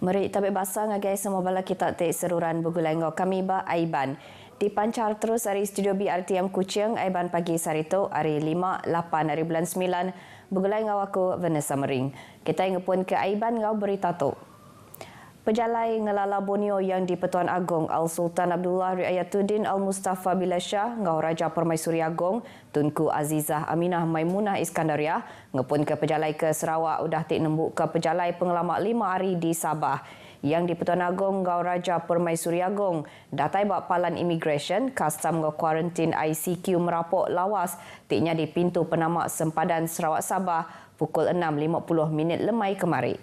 Meri tabik basah ngagai semua bala kita tek seruran begulai ngau kami ba Aiban. Dipancar terus dari studio BRTM Kuching Aiban pagi sarito hari 5 8 hari bulan 9 begulai ngau aku Vanessa Mering. Kita ingepun ke Aiban ngau berita tu. Pejalai ngelala Borneo yang di Pertuan Agong Al-Sultan Abdullah Riayatuddin Al-Mustafa Billah Shah ngau Raja Permaisuri Agong Tunku Azizah Aminah Maimunah Iskandariah ngepun ke pejalai ke Sarawak udah tik nembuk ke pejalai pengelamak 5 hari di Sabah yang di Pertuan Agong ngau Raja Permaisuri Agong datai bak palan imigresen custom ngau kuarantin ICQ merapok lawas tiknya di pintu penamak sempadan Sarawak Sabah pukul 6.50 lemai kemari.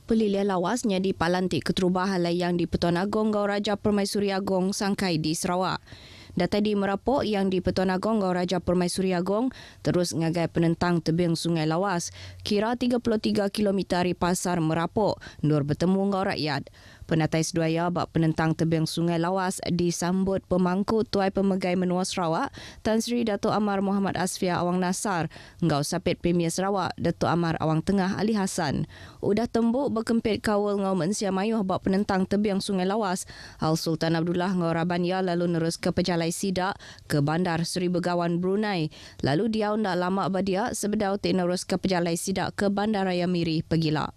Pelilian lawasnya di Palantik Keterubah Halai yang di Pertuan Agong Ngau Raja Permaisuri Agong Sangkai di Sarawak. Data di Merapok yang di Pertuan Agong Ngau Raja Permaisuri Agong terus ngagai penentang tebing Sungai Lawas kira 33 km dari Pasar Merapok nur bertemu ngau rakyat. Penatai seduaya bak penentang tebing Sungai Lawas disambut pemangku Tuai Pemegai Menua Sarawak Tan Sri Dato' Amar Muhammad Asfia Awang Nasar ngau Sapit Premier Sarawak Dato' Amar Awang Tengah Ali Hassan. Udah tembuk berkempit kawal ngau Mensia Mayuh bak penentang tebing Sungai Lawas Al-Sultan Abdullah ngau Rabania lalu nerus ke pejalai sidak ke Bandar Seri Begawan Brunei. Lalu dia ndak lama badia sebedau tik nerus ke pejalai sidak ke Bandar Raya Miri Pegila.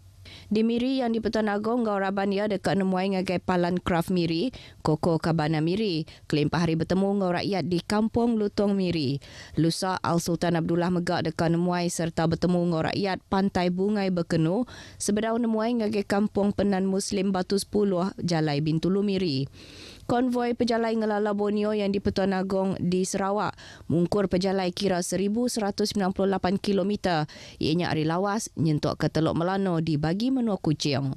Di Miri yang di Pertuan Agong Ngau Rabania dekat nemuai ngagai palan Kraft Miri, Koko Kabana Miri. Kelimpah hari bertemu ngau rakyat di Kampung Lutong Miri. Lusa Al-Sultan Abdullah megak dekat nemuai serta bertemu ngau rakyat Pantai Bungai Berkenu sebedau nemuai ngagai Kampung Penan Muslim Batu 10 Jalai Bintulu Miri. Konvoi pejalai ngelala Borneo yang di Pertuan Agong di Sarawak mungkur pejalai kira 1,198 km. Ianya hari lawas nyentuk ke Teluk Melano di bagi Menua Kuching.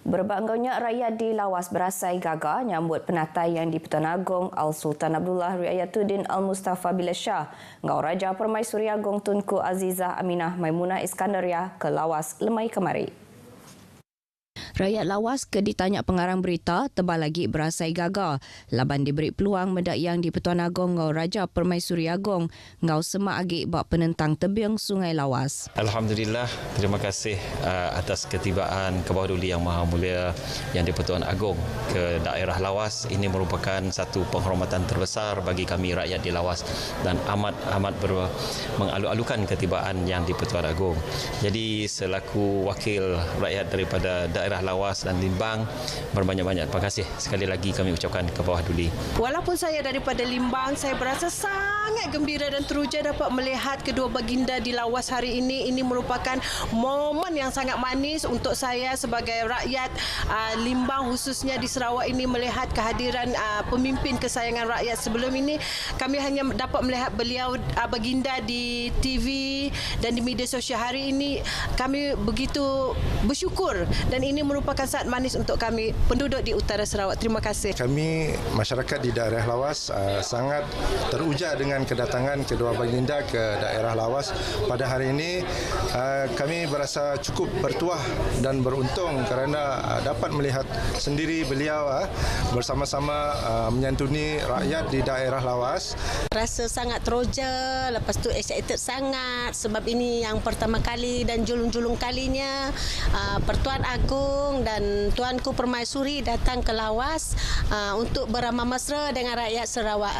Berbanggaunya rakyat di Lawas berasai gagah nyambut penatai yang di Pertuan Agong Al-Sultan Abdullah Riayatuddin Al-Mustafa Billah Shah ngau Raja Permaisuri Agong Tunku Azizah Aminah Maimunah Iskandariah ke Lawas lemai kemari. Rakyat Lawas ke ditanya pengarang berita tebal lagi berasai gagal. Laban diberi peluang mendak yang di Pertuan Agong ngau Raja Permaisuri Agong ngau semak agi bak penentang tebing Sungai Lawas. Alhamdulillah, terima kasih atas ketibaan ke bawah duli yang maha mulia yang di Pertuan Agong ke daerah Lawas. Ini merupakan satu penghormatan terbesar bagi kami rakyat di Lawas dan amat mengalu-alukan ketibaan yang di Pertuan Agong. Jadi selaku wakil rakyat daripada daerah Lawas dan Limbang, berbanyak-banyak terima kasih sekali lagi kami ucapkan ke bawah duli. Walaupun saya daripada Limbang, saya berasa sangat gembira dan teruja dapat melihat kedua baginda di Lawas hari ini. Ini merupakan momen yang sangat manis untuk saya sebagai rakyat Limbang khususnya di Sarawak ini melihat kehadiran pemimpin kesayangan rakyat. Sebelum ini kami hanya dapat melihat beliau baginda di TV dan di media sosial. Hari ini kami begitu bersyukur dan ini merupakan saat manis untuk kami penduduk di utara Sarawak. Terima kasih. Kami masyarakat di daerah Lawas sangat teruja dengan kedatangan kedua baginda ke daerah Lawas pada hari ini. Kami berasa cukup bertuah dan beruntung kerana dapat melihat sendiri beliau bersama-sama menyantuni rakyat di daerah Lawas. Rasa sangat teruja, lepas tu excited sangat sebab ini yang pertama kali dan julung-julung kalinya Pertuan Agong dan Tuanku Permaisuri datang ke Lawas untuk beramah mesra dengan rakyat Sarawak.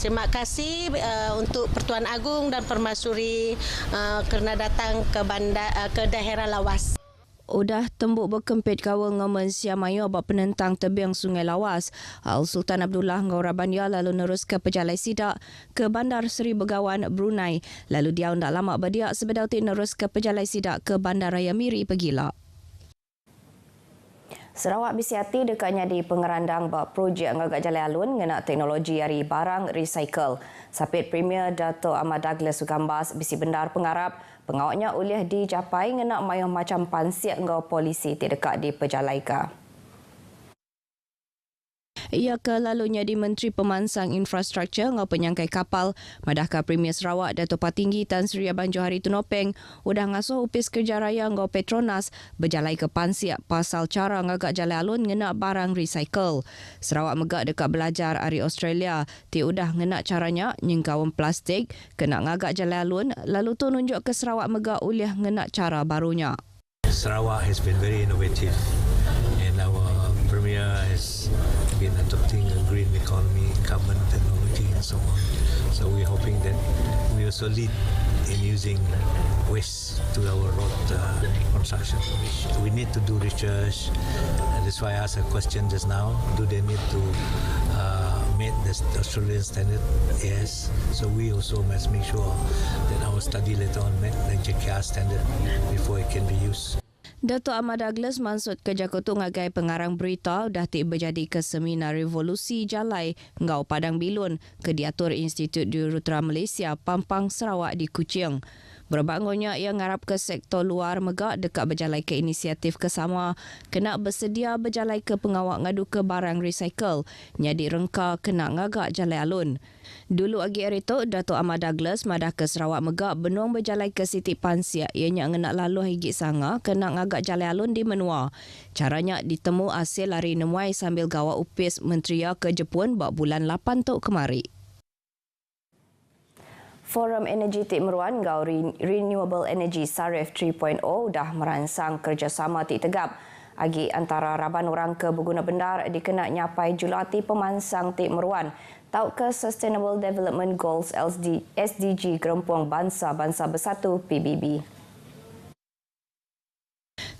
Terima kasih untuk Pertuan Agong dan Permaisuri kerana datang ke daerah Lawas. Udah tembuk berkempit kawal ngau Mensia Mayuh bak penentang tebing Sungai Lawas. Al-Sultan Abdullah ngau Rabania lalu nerus ke pejalai sidak ke Bandar Seri Begawan Brunei. Lalu dia ndak lama berdiak sebedau tik nerus ke pejalai sidak ke Bandar Raya Miri Pegila. Sarawak bisiati dekatnya di pengerandang bak projek ngagak jalan alun ngena teknologi hari barang recycle. Sapit Premier Dato' Ahmad Douglas Sugambas bisi bendar pengarap pengawaknya ulih dicapai ngena mayuh macam pansiat ngau polisi dekat di pejalai ka. Ia ke lalunya di Menteri Pemansang Infrastruktur ngau penyangkai kapal Madahkah Premier Sarawak Dato' Patinggi Tan Sri Abang Johari Tunopeng udah ngasuh upis kerja raya ngau Petronas berjalai ke pansiak pasal cara ngagak jalan alun ngena barang recycle. Sarawak megak dekat belajar dari Australia ti udah ngena caranya nyengkawang plastik kena ngagak jalan alun lalu tu nunjuk ke Sarawak megak ulih ngena cara barunya. Sarawak has been very innovative, and our Premier has been adopting a green economy, carbon technology and so on. So we're hoping that we also lead in using waste to our road construction. We need to do research, and that's why I asked a question just now, do they need to meet the Australian standard? Yes. So we also must make sure that our study later on met the JKR standard before it can be used. Dato' Ahmad Douglas maksud kerja kutu ngagai pengarang berita dah berjadi ke seminar revolusi Jalai ngau Padang Bilun ke diatur Institut Diurutera Malaysia Pampang Sarawak di Kuching. Berbangunnya ia ngarap ke sektor luar megak dekat berjalai ke inisiatif kesama kena bersedia berjalai ke pengawak ngadu ke barang recycle nyadi rengka kena ngagak jalai alun. Dulu agi erito Dato' Ahmad Douglas madah ke Sarawak megak benuang berjalai ke Siti Pansia ianya ngenak lalu higi sanga kena ngagak jalai alun di Menua. Caranya ditemu hasil lari nemuai sambil gawa upis Menteri ke Jepun bak bulan 8 tok kemari. Forum Energi Tik Meruan ngau Renewable Energy Sarif 3.0 dah merangsang kerjasama Tik Tegap agi antara raban orang ke berguna bendar dikenak nyapai julati pemansang Tik Meruan tau ke Sustainable Development Goals SDG Gerempuang Bangsa-Bangsa Bersatu PBB.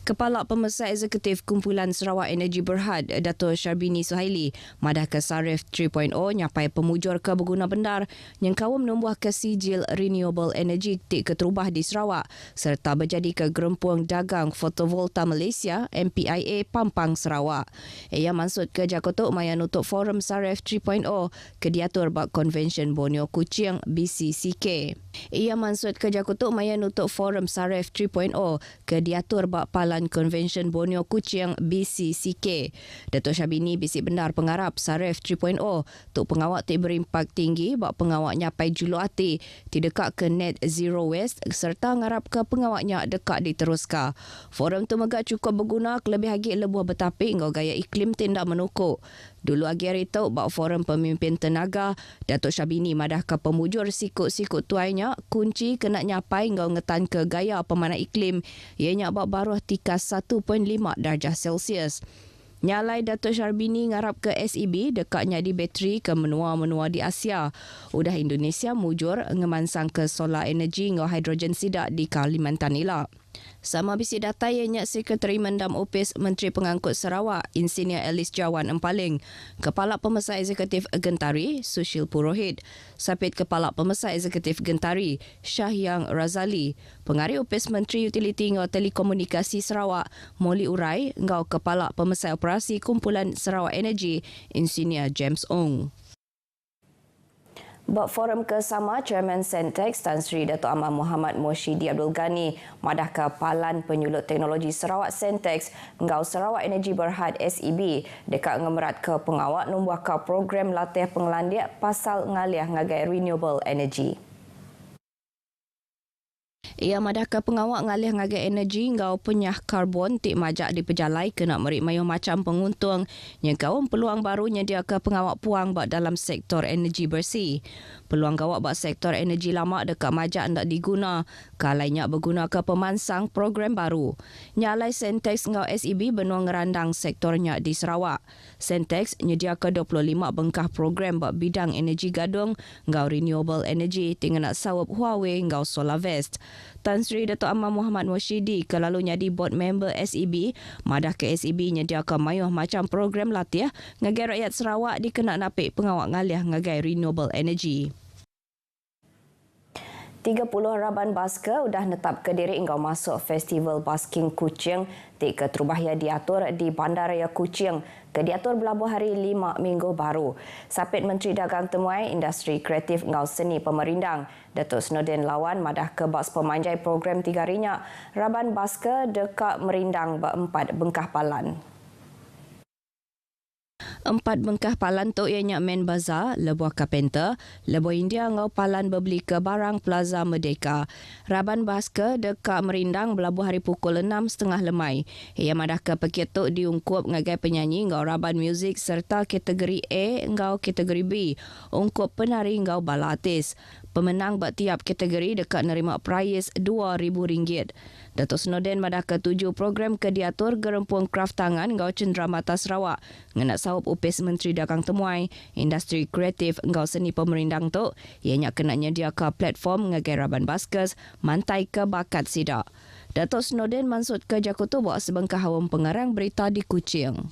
Kepala Pemesar Eksekutif Kumpulan Sarawak Energy Berhad, Dato' Syarbini Suhaili, madah ke Sarif 3.0 nyapai pemujur ke berguna bendar yang kawam numbuh ke sijil Renewable Energy Tik Keterubah di Sarawak serta berjadi ke Gerempuang Dagang Fotovolta Malaysia MPIA Pampang Sarawak. Ia maksud ke Jakotok maya nutuk Forum Sarif 3.0 ke diatur bak Convention Borneo Kuching BCCK. Ia maksud ke Jakotok maya nutuk Forum Sarif 3.0 ke diatur bak Palan Convention Borneo Kuching BCCK. Dato' Syabini bisik benar pengarap Sarif 3.0 tuk pengawak tik berimpak tinggi bak pengawak nyapai juluati tidak ke net zero waste serta ngarap ke pengawaknya dekat diteruskan. Forum tu megak cukup berguna kelebih lagi lebuh bertapik ngau gaya iklim tindak menukuk. Dulu agi hari tau bak Forum Pemimpin Tenaga, Dato' Syabini madah ke pemujur sikut-sikut tuainya kunci kena nyapai ngau ngetan ke gaya pemanah iklim ianya bak baruh tikas 1.5 darjah Celsius. Nyalai Dato' Syarbini ngarap ke SEB dekatnya di bateri ke menua-menua di Asia. Udah Indonesia mujur ngemansang ke solar energy ngau hidrogen sidak di Kalimantan Ilak. Sama bisi data ianya Sekretari Mendam Opis Menteri Pengangkut Sarawak Insinyur Alice Jawan Empaling, Kepala Pemesar Eksekutif Gentari Sushil Purohit, Sapit Kepala Pemesar Eksekutif Gentari Syahyang Razali, Pengarih Opis Menteri Utiliti ngau Telekomunikasi Sarawak Moli Urai ngau Kepala Pemesar Operasi Kumpulan Sarawak Energy Insinyur James Ong. Bak forum kesama Chairman Sentex Tan Sri Dato' Amar Muhammad Moshidi Abdul Ghani madah ke Palan Penyulut Teknologi Sarawak Sentex ngau Sarawak Energy Berhad SEB dekat ngemerat ke pengawak numbuh ke program latih pengelandiak pasal ngaliah ngagai renewable energy. Ia madah ke pengawak ngalih ngagai energi ngau penyah karbon tik majak di pejalai kena merik mayuh macam penguntung yang kawam peluang baru nyedia ke pengawak puang bak dalam sektor energi bersih. Peluang gawak bak sektor energi lama dekat majak hendak diguna kalainya berguna ke pemansang program baru. Nyalai Sentex ngau SEB benua ngerandang sektornya di Sarawak. Sentex nyedia ke 25 bengkah program bak bidang energi gadung ngau renewable energy tinggal nak sawap Huawei ngau SolarVest. Tan Sri Dato' Amar Muhammad Moshidi kelalunya di board member SEB, madah ke SEB nyediakan mayuh macam program latih ngagai rakyat Sarawak dikenak napik pengawak ngalih ngagai renewable energy. 30 raban baska udah netap ke diri engkau masuk Festival Basking Kuching tik keterubahnya diatur di Bandaraya Kuching ke diatur berlabuh hari 5 minggu baru. Sapit Menteri Dagang Temuai Industri Kreatif ngau Seni Pemerindang Datuk Snowden Lawan madah ke baks pemanjai program 3 rinyak raban baska dekat merindang berempat bengkah palan. 4 bengkah palan tu ianya Main Bazaar, Lebuh Carpenter, Lebuh India ngau palan berbeli ke Barang Plaza Merdeka. Raban baska dekat merindang berlabuh hari pukul 6.30 lemai. Ia madah ke peketuk diungkup ngagai penyanyi ngau raban muzik serta kategori A ngau kategori B, ungkup penari ngau bala artis. pemenang bertiap kategori dekat nerima prize RM2,000. Datuk Snowden madah ke-7 program kediatur gerempung kraft tangan ngau cenderamata Sarawak ngenak sahub upis Menteri Dagang Temuai, industri kreatif ngau seni pemerindang tu, ianya kena nyedia ke platform ngegeraban baskers, mantai ke bakat sidak. Datuk Snowden mansut ke Jakutu buat sebengkah awam pengarang berita di Kuching.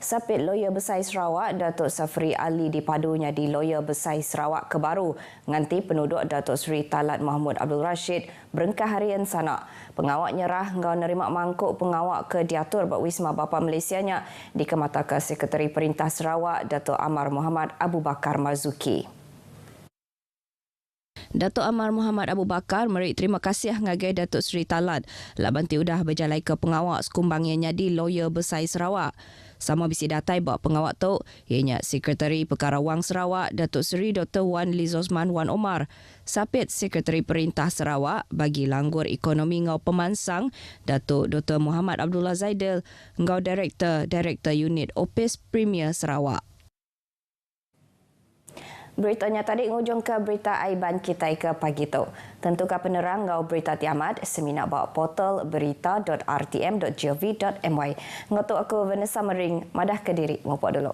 Sapit Lawyer Besar Sarawak, Datuk Safri Ali dipadunya di Lawyer Besar Sarawak Kebaru nganti penduduk Datuk Seri Talat Mahmud Abdul Rashid berengkah harian sana. Pengawak nyerah ngau nerima mangkuk pengawak ke diatur berwisma Bapa Malaysianya di kemata ke Sekretari Perintah Sarawak, Datuk Amar Muhammad Abu Bakar Marzuki. Datuk Amar Muhammad Abu Bakar merik terima kasih ngagai Datuk Seri Talat labanti udah berjalai ke pengawak sekumbangnya di Lawyer Besar Sarawak. Sama bisi datai bawa pengawak tu, ianya Sekretari Perkara Wang Sarawak, Datuk Seri Dr. Wan Lizosman Wan Omar, Sapit Sekretari Perintah Sarawak bagi langgur ekonomi ngau pemansang, Datuk Dr. Muhammad Abdullah Zaidil, ngau Director Unit Opis Premier Sarawak. Beritanya tadi ngujung ke berita aiban kita ke pagi tu. Tentukan penerang ngau berita tiamat seminar bawa portal berita.rtm.gov.my. Ngotok aku Vanessa Mering, madah ke diri. Ngopak dulu.